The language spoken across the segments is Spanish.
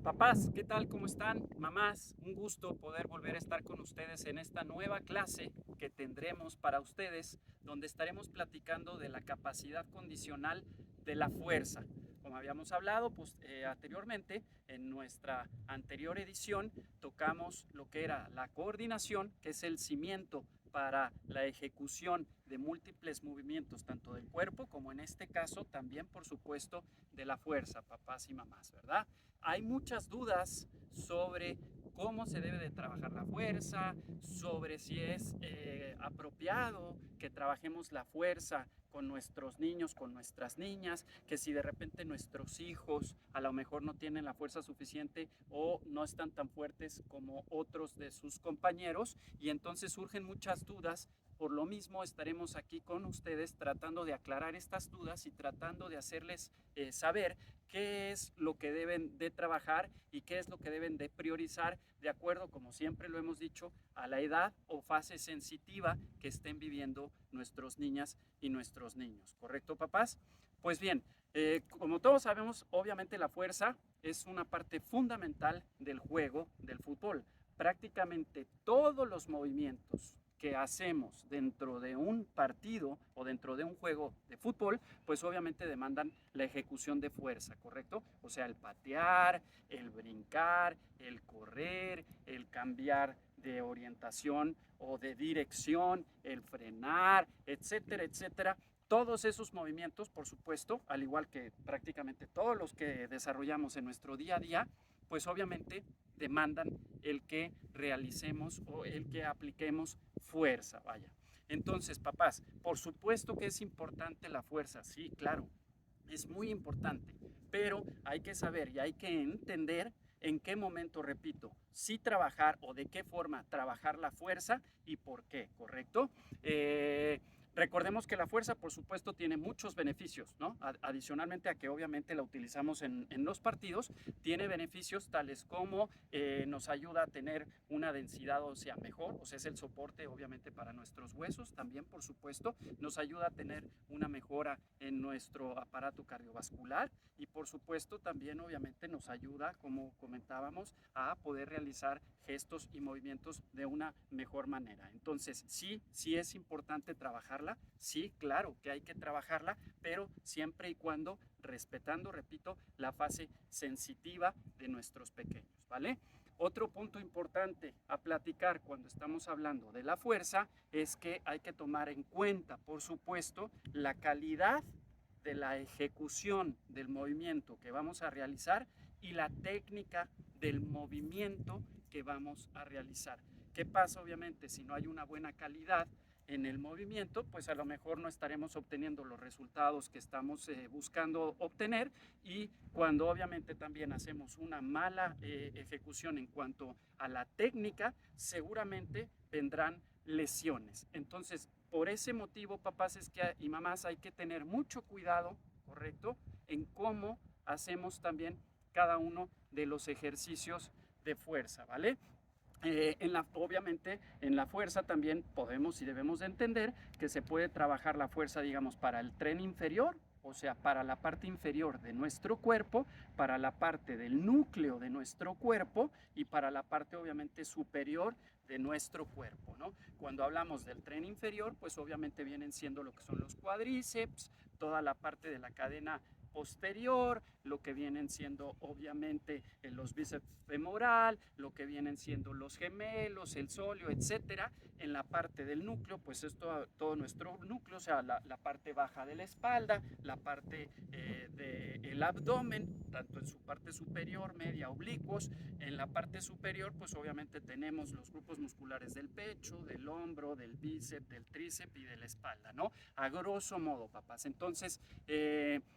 Papás, ¿qué tal? ¿Cómo están? Mamás, un gusto poder volver a estar con ustedes en esta nueva clase que tendremos para ustedes, donde estaremos platicando de la capacidad condicional de la fuerza. Como habíamos hablado anteriormente, en nuestra anterior edición tocamos lo que era la coordinación, que es el cimiento para la ejecución de múltiples movimientos, tanto del cuerpo como en este caso también, por supuesto, de la fuerza, papás y mamás, ¿verdad? Hay muchas dudas sobre cómo se debe de trabajar la fuerza, sobre si es apropiado que trabajemos la fuerza con nuestros niños, con nuestras niñas, que si de repente nuestros hijos a lo mejor no tienen la fuerza suficiente o no están tan fuertes como otros de sus compañeros, y entonces surgen muchas dudas. Por lo mismo estaremos aquí con ustedes tratando de aclarar estas dudas y tratando de hacerles saber qué es lo que deben de trabajar y qué es lo que deben de priorizar de acuerdo, como siempre lo hemos dicho, a la edad o fase sensitiva que estén viviendo nuestras niñas y nuestros niños. ¿Correcto, papás? Pues bien, como todos sabemos, obviamente la fuerza es una parte fundamental del juego del fútbol. Prácticamente todos los movimientos que hacemos dentro de un partido o dentro de un juego de fútbol, pues obviamente demandan la ejecución de fuerza, ¿correcto? O sea, el patear, el brincar, el correr, el cambiar de orientación o de dirección, el frenar, etcétera, etcétera. Todos esos movimientos, por supuesto, al igual que prácticamente todos los que desarrollamos en nuestro día a día, pues obviamente demandan el que realicemos o el que apliquemos fuerza, vaya. Entonces, papás, por supuesto que es importante la fuerza, sí, claro, es muy importante, pero hay que saber y hay que entender en qué momento, repito, sí trabajar o de qué forma trabajar la fuerza y por qué, ¿correcto? Recordemos que la fuerza, por supuesto, tiene muchos beneficios, ¿no? Adicionalmente a que obviamente la utilizamos en los partidos, tiene beneficios tales como nos ayuda a tener una densidad ósea mejor, o sea, es el soporte obviamente para nuestros huesos, también por supuesto, nos ayuda a tener una mejora en nuestro aparato cardiovascular y por supuesto también obviamente nos ayuda, como comentábamos, a poder realizar gestos y movimientos de una mejor manera. Entonces, sí es importante trabajarla, sí, claro que hay que trabajarla, pero siempre y cuando respetando, repito, la fase sensitiva de nuestros pequeños, ¿vale? Otro punto importante a platicar cuando estamos hablando de la fuerza es que hay que tomar en cuenta, por supuesto, la calidad de la ejecución del movimiento que vamos a realizar y la técnica del movimiento que vamos a realizar. ¿Qué pasa? Obviamente, si no hay una buena calidad en el movimiento, pues a lo mejor no estaremos obteniendo los resultados que estamos buscando obtener, y cuando obviamente también hacemos una mala ejecución en cuanto a la técnica, seguramente vendrán lesiones. Entonces, por ese motivo, papás y mamás, hay que tener mucho cuidado, ¿correcto?, en cómo hacemos también cada uno de los ejercicios de fuerza, ¿vale? Obviamente en la fuerza también podemos y debemos de entender que se puede trabajar la fuerza, digamos, para el tren inferior, o sea, para la parte inferior de nuestro cuerpo, para la parte del núcleo de nuestro cuerpo y para la parte obviamente superior de nuestro cuerpo, ¿no? Cuando hablamos del tren inferior, pues obviamente vienen siendo lo que son los cuádriceps, toda la parte de la cadena posterior, lo que vienen siendo obviamente los bíceps femoral, lo que vienen siendo los gemelos, el sóleo, etcétera. En la parte del núcleo, pues es todo nuestro núcleo, o sea, la parte baja de la espalda, la parte del abdomen, tanto en su parte superior, media, oblicuos. En la parte superior, pues obviamente tenemos los grupos musculares del pecho, del hombro, del bíceps, del tríceps y de la espalda, ¿no? A grosso modo, papás. Entonces,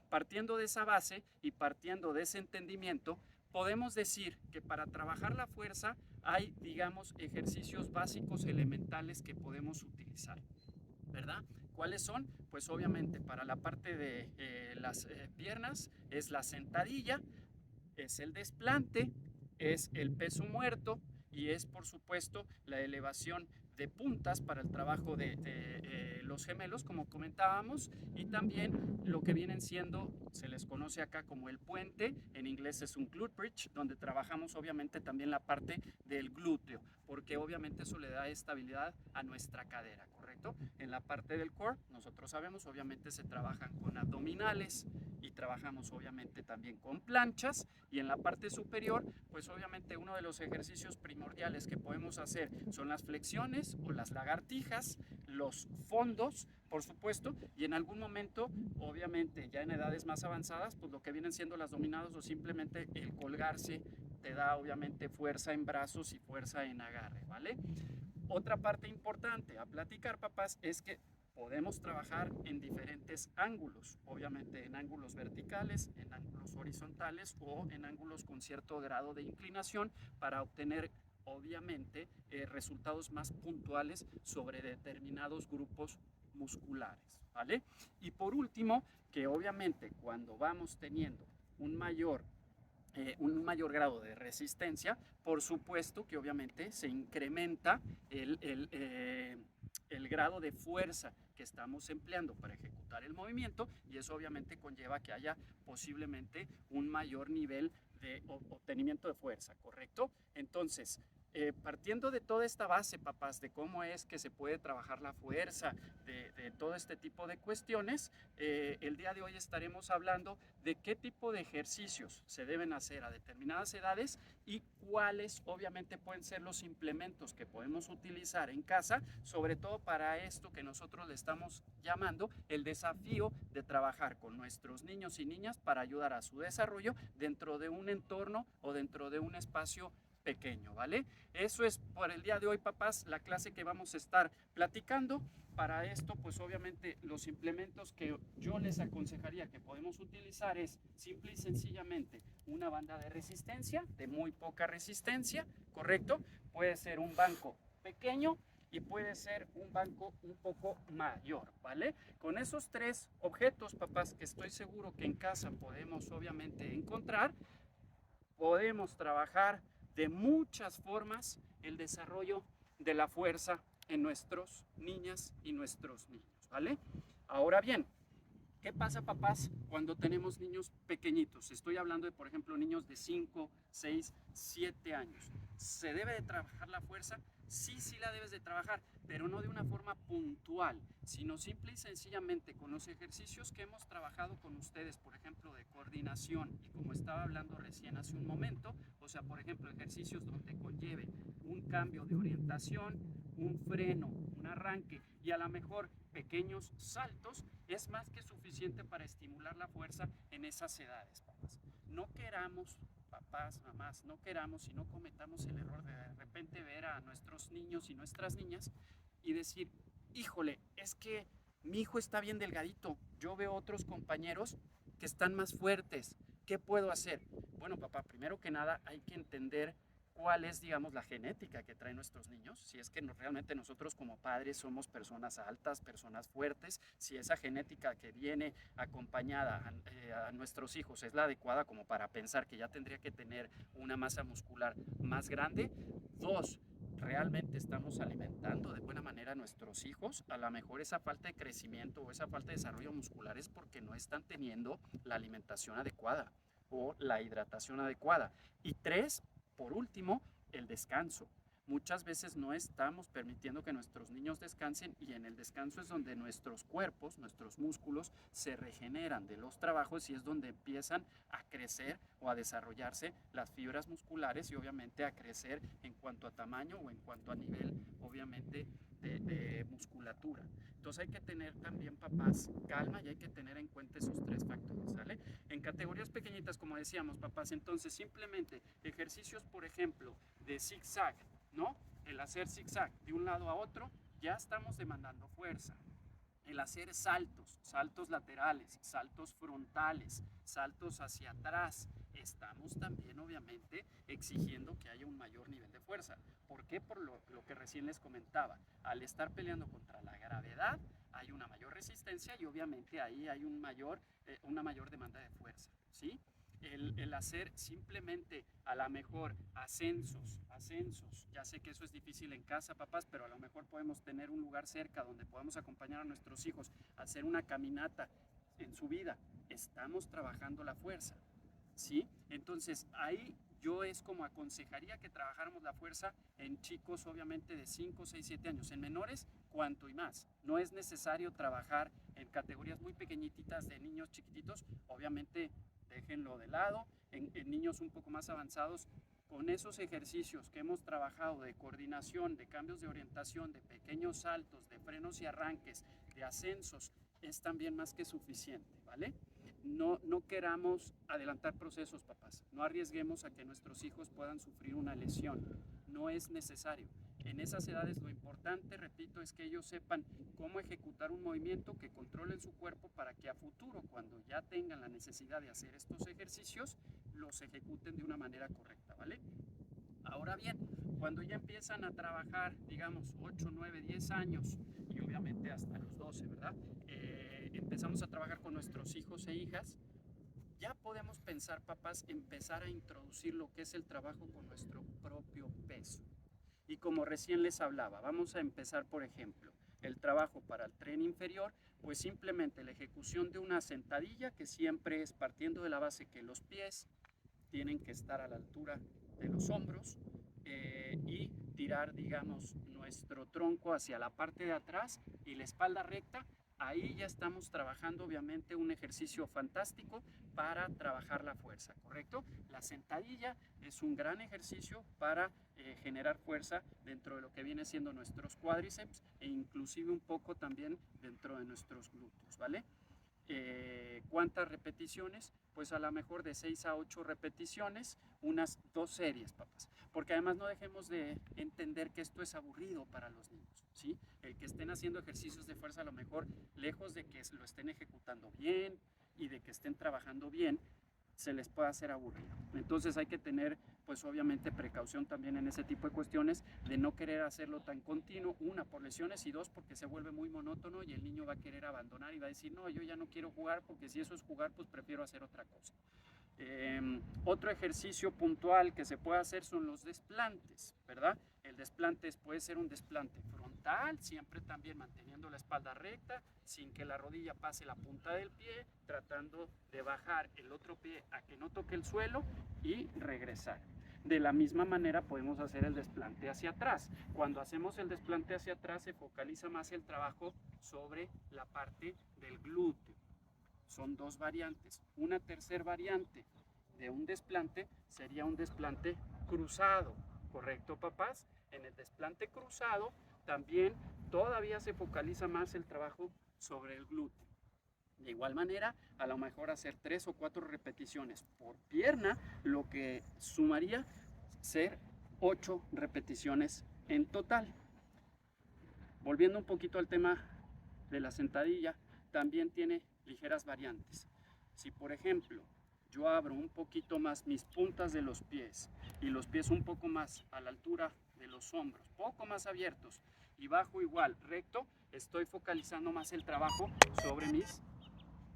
partiendo de esa base y partiendo de ese entendimiento, podemos decir que para trabajar la fuerza hay, digamos, ejercicios básicos elementales que podemos utilizar, ¿verdad? ¿Cuáles son? Pues obviamente para la parte de las piernas es la sentadilla, es el desplante, es el peso muerto y es por supuesto la elevación de puntas para el trabajo de los gemelos, como comentábamos, y también lo que vienen siendo, se les conoce acá como el puente, en inglés es un glute bridge, donde trabajamos obviamente también la parte del glúteo, porque obviamente eso le da estabilidad a nuestra cadera, ¿correcto? En la parte del core, nosotros sabemos, obviamente se trabajan con abdominales y trabajamos obviamente también con planchas, y en la parte superior, pues obviamente uno de los ejercicios primordiales que podemos hacer son las flexiones o las lagartijas, los fondos, por supuesto, y en algún momento, obviamente ya en edades más avanzadas, pues lo que vienen siendo las dominadas o simplemente el colgarse te da obviamente fuerza en brazos y fuerza en agarre, ¿vale? Otra parte importante a platicar, papás, es que podemos trabajar en diferentes ángulos, obviamente en ángulos verticales, en ángulos horizontales o en ángulos con cierto grado de inclinación para obtener obviamente resultados más puntuales sobre determinados grupos musculares, ¿vale? Y por último, que obviamente cuando vamos teniendo un mayor grado de resistencia, por supuesto que obviamente se incrementa el grado de fuerza que estamos empleando para ejecutar el movimiento, y eso obviamente conlleva que haya posiblemente un mayor nivel de obtenimiento de fuerza, ¿correcto? Entonces, partiendo de toda esta base, papás, de cómo es que se puede trabajar la fuerza, de todo este tipo de cuestiones, el día de hoy estaremos hablando de qué tipo de ejercicios se deben hacer a determinadas edades y cuáles obviamente pueden ser los implementos que podemos utilizar en casa, sobre todo para esto que nosotros le estamos llamando el desafío de trabajar con nuestros niños y niñas para ayudar a su desarrollo dentro de un entorno o dentro de un espacio pequeño, ¿vale? Eso es por el día de hoy, papás, la clase que vamos a estar platicando. Para esto, pues obviamente los implementos que yo les aconsejaría que podemos utilizar es simple y sencillamente una banda de resistencia, de muy poca resistencia, ¿correcto? Puede ser un banco pequeño y puede ser un banco un poco mayor, ¿vale? Con esos tres objetos, papás, que estoy seguro que en casa podemos obviamente encontrar, podemos trabajar de muchas formas el desarrollo de la fuerza en nuestros niñas y nuestros niños, ¿vale? Ahora bien, ¿qué pasa, papás, cuando tenemos niños pequeñitos? Estoy hablando de, por ejemplo, niños de 5, 6, 7 años. ¿Se debe de trabajar la fuerza? Sí, sí la debes de trabajar, pero no de una forma puntual, sino simple y sencillamente con los ejercicios que hemos trabajado con ustedes, por ejemplo, de coordinación, y como estaba hablando recién hace un momento, o sea, por ejemplo, ejercicios donde conlleve un cambio de orientación, un freno, un arranque y a lo mejor pequeños saltos, es más que suficiente para estimular la fuerza en esas edades, papás. No queramos, papás, mamás, no queramos y no cometamos el error de repente ver a nuestros niños y nuestras niñas y decir, híjole, es que mi hijo está bien delgadito, yo veo otros compañeros que están más fuertes, ¿qué puedo hacer? Bueno, papá, primero que nada hay que entender cuál es, digamos, la genética que traen nuestros niños, si es que realmente nosotros como padres somos personas altas, personas fuertes, si esa genética que viene acompañada a nuestros hijos es la adecuada como para pensar que ya tendría que tener una masa muscular más grande. Dos, realmente estamos alimentando de buena manera a nuestros hijos. A lo mejor esa falta de crecimiento o esa falta de desarrollo muscular es porque no están teniendo la alimentación adecuada o la hidratación adecuada. Y tres, por último, el descanso. Muchas veces no estamos permitiendo que nuestros niños descansen, y en el descanso es donde nuestros cuerpos, nuestros músculos se regeneran de los trabajos y es donde empiezan a crecer o a desarrollarse las fibras musculares y obviamente a crecer en cuanto a tamaño o en cuanto a nivel obviamente de musculatura. Entonces hay que tener también, papás, calma, y hay que tener en cuenta esos tres factores, ¿sale? En categorías pequeñitas, como decíamos, papás, entonces simplemente ejercicios, por ejemplo, de zigzag, ¿no? El hacer zigzag de un lado a otro, ya estamos demandando fuerza. El hacer saltos, saltos laterales, saltos frontales, saltos hacia atrás, estamos también obviamente exigiendo que haya un mayor nivel de fuerza. ¿Por qué? Por lo que recién les comentaba. Al estar peleando contra la gravedad, hay una mayor resistencia y obviamente ahí hay una mayor demanda de fuerza, ¿sí? el hacer simplemente a lo mejor ascensos, ya sé que eso es difícil en casa, papás, pero a lo mejor podemos tener un lugar cerca donde podamos acompañar a nuestros hijos a hacer una caminata en su vida. Estamos trabajando la fuerza, ¿sí? Entonces ahí yo es como aconsejaría que trabajáramos la fuerza en chicos obviamente de 5, 6, 7 años, en menores cuanto y más. No es necesario trabajar en categorías muy pequeñitas de niños chiquititos, obviamente déjenlo de lado. En niños un poco más avanzados, con esos ejercicios que hemos trabajado de coordinación, de cambios de orientación, de pequeños saltos, de frenos y arranques, de ascensos, es también más que suficiente, ¿vale? No queramos adelantar procesos, papás. No arriesguemos a que nuestros hijos puedan sufrir una lesión. No es necesario. En esas edades lo importante, repito, es que ellos sepan cómo ejecutar un movimiento, que controlen su cuerpo para que a futuro, cuando ya tengan la necesidad de hacer estos ejercicios, los ejecuten de una manera correcta, ¿vale? Ahora bien, cuando ya empiezan a trabajar, digamos, 8, 9, 10 años, y obviamente hasta los 12, ¿verdad? Empezamos a trabajar con nuestros hijos e hijas, ya podemos pensar, papás, empezar a introducir lo que es el trabajo con nuestro propio peso. Y como recién les hablaba, vamos a empezar, por ejemplo, el trabajo para el tren inferior, pues simplemente la ejecución de una sentadilla, que siempre es partiendo de la base que los pies tienen que estar a la altura de los hombros, y tirar, digamos, nuestro tronco hacia la parte de atrás y la espalda recta. Ahí ya estamos trabajando obviamente un ejercicio fantástico para trabajar la fuerza, ¿correcto? La sentadilla es un gran ejercicio para generar fuerza dentro de lo que viene siendo nuestros cuádriceps e inclusive un poco también dentro de nuestros glúteos, ¿vale? ¿Cuántas repeticiones? Pues a lo mejor de 6 a 8 repeticiones, unas 2 series, papás. Porque además no dejemos de entender que esto es aburrido para los niños, ¿sí? El que estén haciendo ejercicios de fuerza, a lo mejor, lejos de que lo estén ejecutando bien y de que estén trabajando bien, se les puede hacer aburrido. Entonces hay que tener, pues obviamente, precaución también en ese tipo de cuestiones, de no querer hacerlo tan continuo, una, por lesiones, y dos, porque se vuelve muy monótono y el niño va a querer abandonar y va a decir, no, yo ya no quiero jugar, porque si eso es jugar, pues prefiero hacer otra cosa. Otro ejercicio puntual que se puede hacer son los desplantes, ¿verdad? El desplante puede ser un desplante frontal, siempre también manteniendo la espalda recta, sin que la rodilla pase la punta del pie, tratando de bajar el otro pie a que no toque el suelo y regresar. De la misma manera podemos hacer el desplante hacia atrás. Cuando hacemos el desplante hacia atrás se focaliza más el trabajo sobre la parte del glúteo. Son dos variantes. Una tercera variante de un desplante sería un desplante cruzado, ¿correcto, papás? En el desplante cruzado también todavía se focaliza más el trabajo sobre el glúteo. De igual manera, a lo mejor hacer 3 o 4 repeticiones por pierna, lo que sumaría ser 8 repeticiones en total. Volviendo un poquito al tema de la sentadilla, también tiene ligeras variantes. Si por ejemplo yo abro un poquito más mis puntas de los pies y los pies un poco más a la altura de los hombros, poco más abiertos, y bajo igual recto, estoy focalizando más el trabajo sobre mis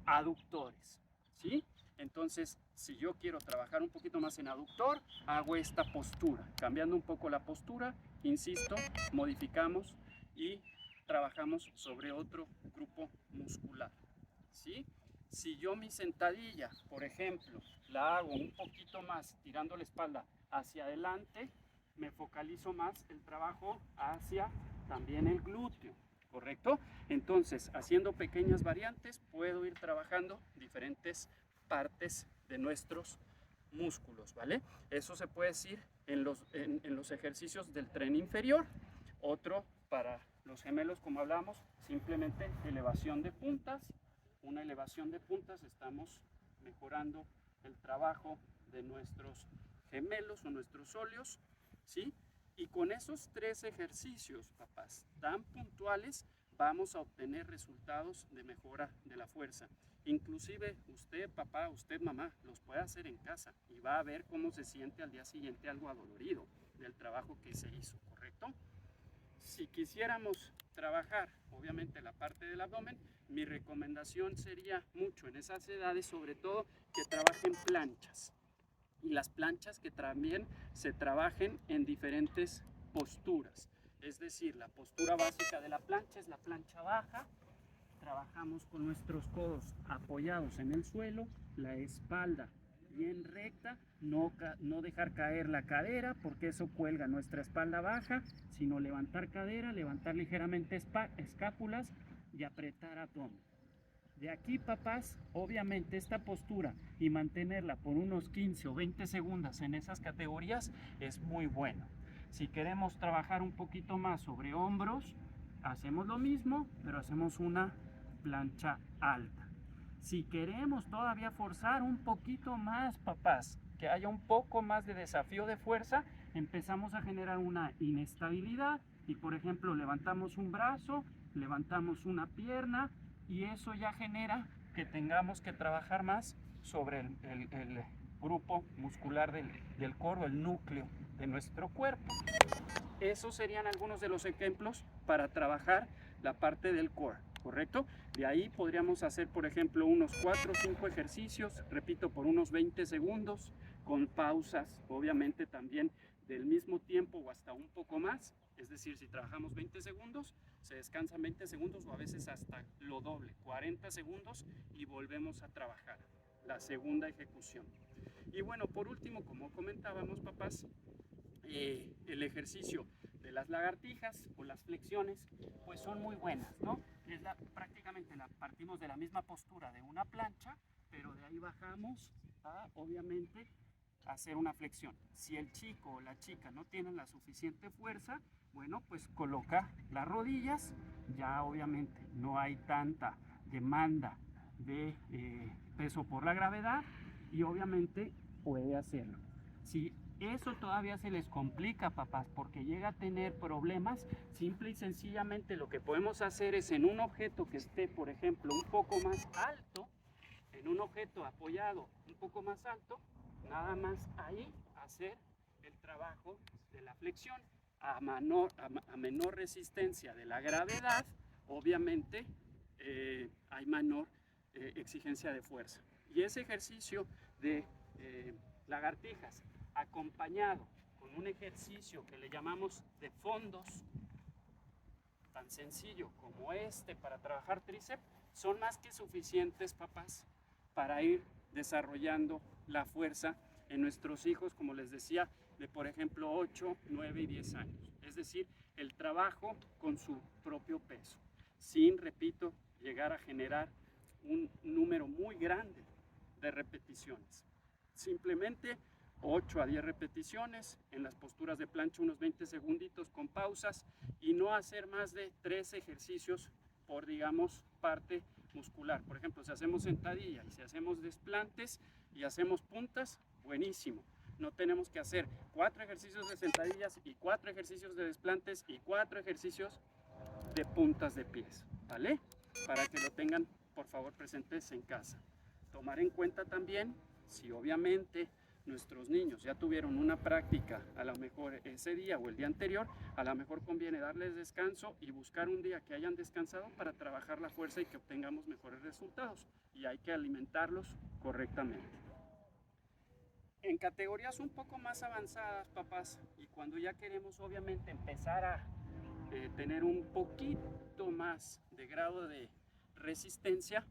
aductores, ¿sí? Entonces, si yo quiero trabajar un poquito más en aductor, hago esta postura, cambiando un poco la postura, insisto, modificamos y trabajamos sobre otro grupo muscular, ¿sí? Si yo mi sentadilla, por ejemplo, la hago un poquito más tirando la espalda hacia adelante, me focalizo más el trabajo hacia también el glúteo, ¿correcto? Entonces, haciendo pequeñas variantes, puedo ir trabajando diferentes partes de nuestros músculos, ¿vale? Eso se puede decir en los ejercicios del tren inferior. Otro para los gemelos, como hablamos, simplemente elevación de puntas. Una elevación de puntas, estamos mejorando el trabajo de nuestros gemelos o nuestros sóleos, ¿sí? Y con esos 3 ejercicios, papás, tan puntuales, vamos a obtener resultados de mejora de la fuerza. Inclusive usted, papá, usted, mamá, los puede hacer en casa y va a ver cómo se siente al día siguiente algo adolorido del trabajo que se hizo, ¿correcto? Si quisiéramos trabajar, obviamente, la parte del abdomen, mi recomendación sería mucho en esas edades, sobre todo, que trabajen planchas. Y las planchas que también se trabajen en diferentes posturas. Es decir, la postura básica de la plancha es la plancha baja. Trabajamos con nuestros codos apoyados en el suelo, la espalda bien recta, no dejar caer la cadera porque eso cuelga nuestra espalda baja, sino levantar cadera, levantar ligeramente escápulas y apretar abdomen. De aquí, papás, obviamente esta postura y mantenerla por unos 15 o 20 segundos en esas categorías es muy bueno. Si queremos trabajar un poquito más sobre hombros, hacemos lo mismo, pero hacemos una plancha alta. Si queremos todavía forzar un poquito más, papás, que haya un poco más de desafío de fuerza, empezamos a generar una inestabilidad y, por ejemplo, levantamos un brazo, levantamos una pierna y eso ya genera que tengamos que trabajar más sobre el grupo muscular del core, el núcleo de nuestro cuerpo. Esos serían algunos de los ejemplos para trabajar la parte del core, ¿correcto? De ahí podríamos hacer, por ejemplo, unos 4 o 5 ejercicios, repito, por unos 20 segundos, con pausas, obviamente también del mismo tiempo o hasta un poco más. Es decir, si trabajamos 20 segundos, se descansan 20 segundos o a veces hasta lo doble, 40 segundos y volvemos a trabajar la segunda ejecución. Y bueno, por último, como comentábamos, papás, el ejercicio de las lagartijas o las flexiones, pues son muy buenas, ¿no? Prácticamente partimos de la misma postura de una plancha, pero de ahí bajamos a, obviamente, hacer una flexión. Si el chico o la chica no tienen la suficiente fuerza, bueno, pues coloca las rodillas, ya obviamente no hay tanta demanda de peso por la gravedad y obviamente puede hacerlo. Si eso todavía se les complica, papás, porque llega a tener problemas, simple y sencillamente lo que podemos hacer es en un objeto que esté, por ejemplo, un poco más alto, en un objeto apoyado un poco más alto, nada más ahí hacer el trabajo de la flexión a menor resistencia de la gravedad, obviamente hay menor exigencia de fuerza. Y ese ejercicio de lagartijas acompañado con un ejercicio que le llamamos de fondos, tan sencillo como este para trabajar tríceps, son más que suficientes, papás, para ir desarrollando la fuerza en nuestros hijos, como les decía, de por ejemplo 8, 9 y 10 años. Es decir, el trabajo con su propio peso, sin, repito, llegar a generar un número muy grande de repeticiones. Simplemente 8 a 10 repeticiones, en las posturas de plancha unos 20 segunditos con pausas y no hacer más de 3 ejercicios por, digamos, parte muscular. Por ejemplo, si hacemos sentadilla y si hacemos desplantes y hacemos puntas, buenísimo. No tenemos que hacer 4 ejercicios de sentadillas y 4 ejercicios de desplantes y 4 ejercicios de puntas de pies, ¿vale? Para que lo tengan, por favor, presentes en casa. Tomar en cuenta también, si obviamente nuestros niños ya tuvieron una práctica, a lo mejor ese día o el día anterior, a lo mejor conviene darles descanso y buscar un día que hayan descansado para trabajar la fuerza y que obtengamos mejores resultados. Y hay que alimentarlos correctamente. En categorías un poco más avanzadas, papás, y cuando ya queremos obviamente empezar a tener un poquito más de grado de resistencia,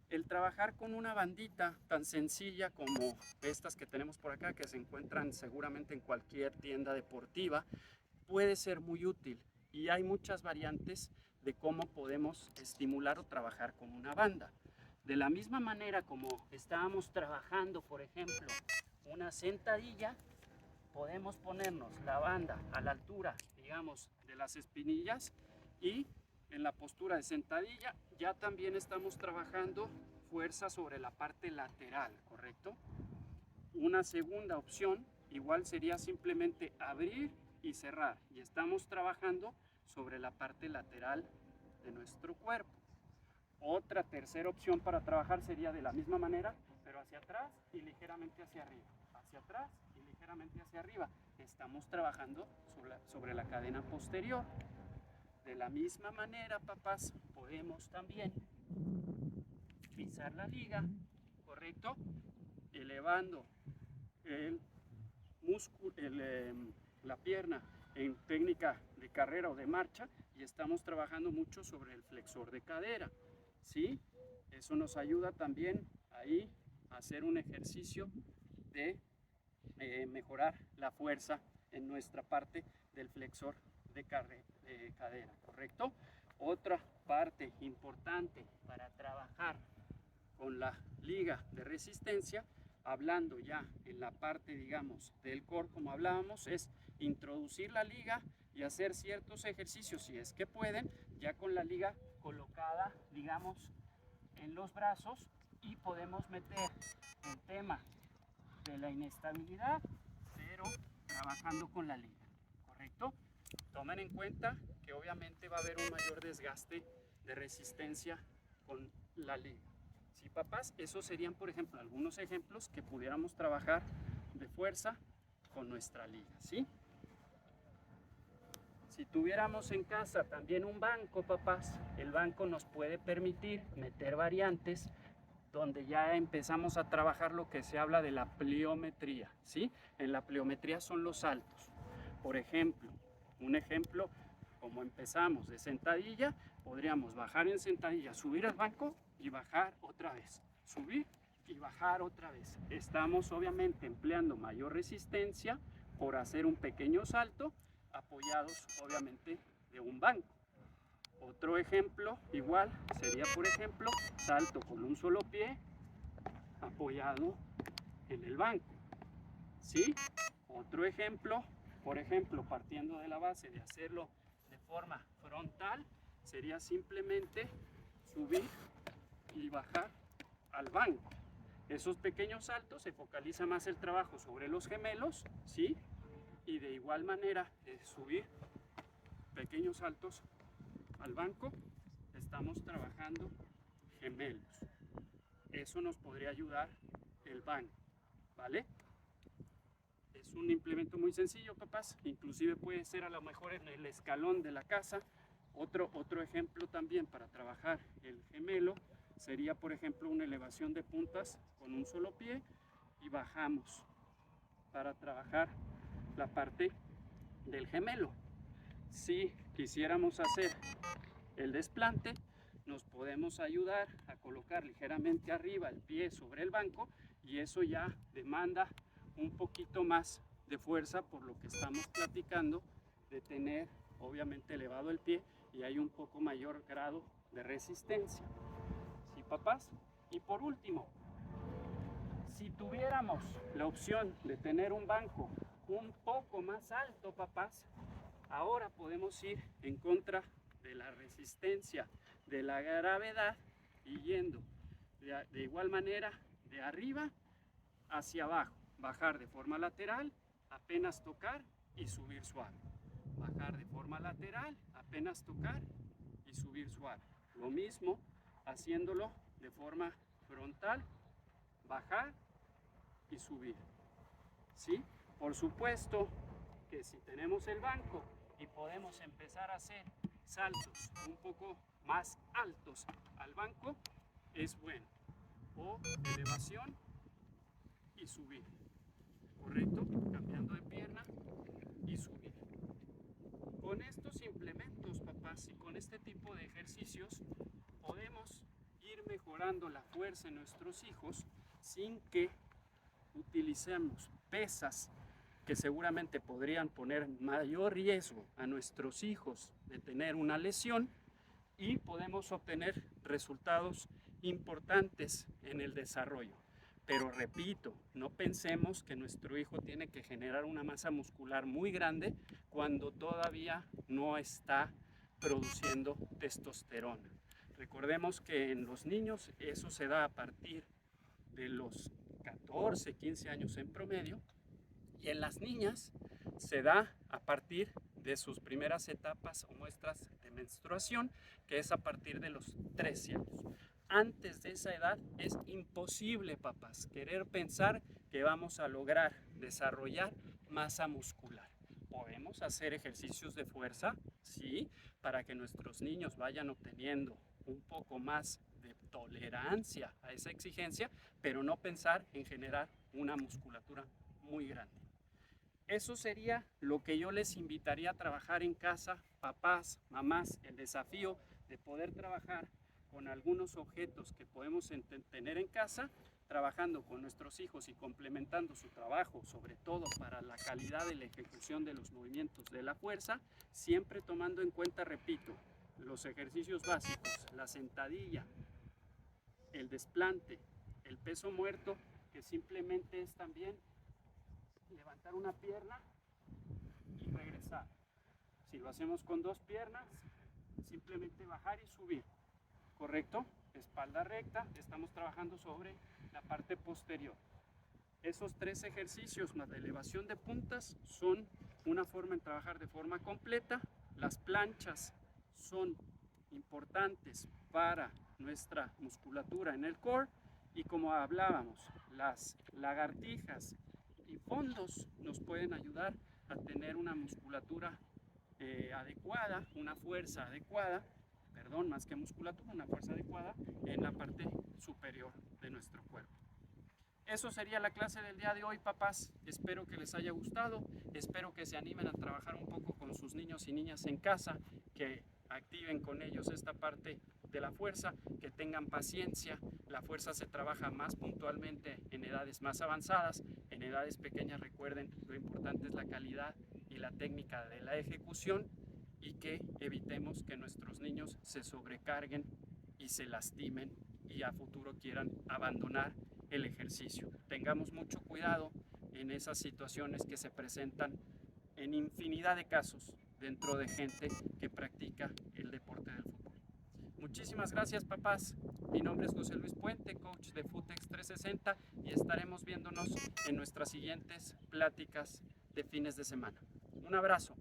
el trabajar con una bandita tan sencilla como estas que tenemos por acá, que se encuentran seguramente en cualquier tienda deportiva, puede ser muy útil. Y hay muchas variantes de cómo podemos estimular o trabajar con una banda. De la misma manera como estábamos trabajando, por ejemplo, una sentadilla, podemos ponernos la banda a la altura, digamos, de las espinillas y en la postura de sentadilla ya también estamos trabajando fuerza sobre la parte lateral, ¿correcto? Una segunda opción igual sería simplemente abrir y cerrar y estamos trabajando sobre la parte lateral de nuestro cuerpo. Otra tercera opción para trabajar sería de la misma manera, pero hacia atrás y ligeramente hacia arriba, hacia atrás y ligeramente hacia arriba. Estamos trabajando sobre la cadena posterior. De la misma manera, papás, podemos también pisar la liga, ¿correcto? Elevando el músculo, la pierna en técnica de carrera o de marcha, y estamos trabajando mucho sobre el flexor de cadera, ¿sí? Eso nos ayuda también ahí a hacer un ejercicio de mejorar la fuerza en nuestra parte del flexor de cadera, ¿correcto? Otra parte importante para trabajar con la liga de resistencia, hablando ya en la parte, digamos, del core, como hablábamos, es introducir la liga y hacer ciertos ejercicios, si es que pueden, ya con la liga colocada, digamos, en los brazos, y podemos meter el tema de la inestabilidad, pero trabajando con la liga, ¿correcto? Tomen en cuenta que obviamente va a haber un mayor desgaste de resistencia con la liga. Sí, papás, esos serían, por ejemplo, algunos ejemplos que pudiéramos trabajar de fuerza con nuestra liga, ¿sí? Si tuviéramos en casa también un banco, papás, el banco nos puede permitir meter variantes donde ya empezamos a trabajar lo que se habla de la pliometría, ¿sí? En la pliometría son los saltos. Por ejemplo, un ejemplo, como empezamos de sentadilla, podríamos bajar en sentadilla, subir al banco y bajar otra vez, subir y bajar otra vez. Estamos obviamente empleando mayor resistencia por hacer un pequeño salto, apoyados obviamente de un banco. Otro ejemplo igual sería, por ejemplo, salto con un solo pie apoyado en el banco, ¿sí? Otro ejemplo, por ejemplo, partiendo de la base de hacerlo de forma frontal, sería simplemente subir y bajar al banco. Esos pequeños saltos se focaliza más el trabajo sobre los gemelos, ¿sí? Y de igual manera, subir pequeños saltos al banco, estamos trabajando gemelos. Eso nos podría ayudar el banco, ¿vale? Es un implemento muy sencillo, papás. Inclusive puede ser a lo mejor en el escalón de la casa. Otro ejemplo también para trabajar el gemelo sería, por ejemplo, una elevación de puntas con un solo pie y bajamos para trabajar la parte del gemelo. Si quisiéramos hacer el desplante, nos podemos ayudar a colocar ligeramente arriba el pie sobre el banco, y eso ya demanda un poquito más de fuerza por lo que estamos platicando de tener obviamente elevado el pie, y hay un poco mayor grado de resistencia. ¿Sí, papás? Y por último, si tuviéramos la opción de tener un banco un poco más alto, papás, ahora podemos ir en contra de la resistencia de la gravedad y yendo de igual manera de arriba hacia abajo, bajar de forma lateral, apenas tocar y subir suave, bajar de forma lateral, apenas tocar y subir suave. Lo mismo haciéndolo de forma frontal, bajar y subir, ¿sí? Por supuesto que si tenemos el banco y podemos empezar a hacer saltos un poco más altos al banco, es bueno. O elevación y subir, ¿correcto? Cambiando de pierna y subir. Con estos implementos, papás, y con este tipo de ejercicios, podemos ir mejorando la fuerza en nuestros hijos sin que utilicemos pesas que seguramente podrían poner mayor riesgo a nuestros hijos de tener una lesión, y podemos obtener resultados importantes en el desarrollo. Pero repito, no pensemos que nuestro hijo tiene que generar una masa muscular muy grande cuando todavía no está produciendo testosterona. Recordemos que en los niños eso se da a partir de los 14, 15 años en promedio, y en las niñas se da a partir de sus primeras etapas o muestras de menstruación, que es a partir de los 13 años. Antes de esa edad es imposible, papás, querer pensar que vamos a lograr desarrollar masa muscular. Podemos hacer ejercicios de fuerza, sí, para que nuestros niños vayan obteniendo un poco más de tolerancia a esa exigencia, pero no pensar en generar una musculatura muy grande. Eso sería lo que yo les invitaría a trabajar en casa, papás, mamás, el desafío de poder trabajar con algunos objetos que podemos tener en casa, trabajando con nuestros hijos y complementando su trabajo, sobre todo para la calidad de la ejecución de los movimientos de la fuerza, siempre tomando en cuenta, repito, los ejercicios básicos, la sentadilla, el desplante, el peso muerto, que simplemente es también levantar una pierna y regresar. Si lo hacemos con dos piernas, simplemente bajar y subir, ¿correcto? Espalda recta, estamos trabajando sobre la parte posterior. Esos tres ejercicios más la elevación de puntas son una forma en trabajar de forma completa. Las planchas son importantes para nuestra musculatura en el core y como hablábamos, las lagartijas y fondos nos pueden ayudar a tener una musculatura adecuada, una fuerza adecuada, perdón, más que musculatura, una fuerza adecuada en la parte superior de nuestro cuerpo. Eso sería la clase del día de hoy, papás. Espero que les haya gustado, espero que se animen a trabajar un poco con sus niños y niñas en casa, que activen con ellos esta parte de la fuerza, que tengan paciencia. La fuerza se trabaja más puntualmente en edades más avanzadas. En edades pequeñas, recuerden, lo importante es la calidad y la técnica de la ejecución, y que evitemos que nuestros niños se sobrecarguen y se lastimen y a futuro quieran abandonar el ejercicio. Tengamos mucho cuidado en esas situaciones que se presentan en infinidad de casos dentro de gente que practica el deporte del fútbol. Muchísimas gracias, papás. Mi nombre es José Luis Puente, coach de Footex 360, y estaremos viéndonos en nuestras siguientes pláticas de fines de semana. Un abrazo.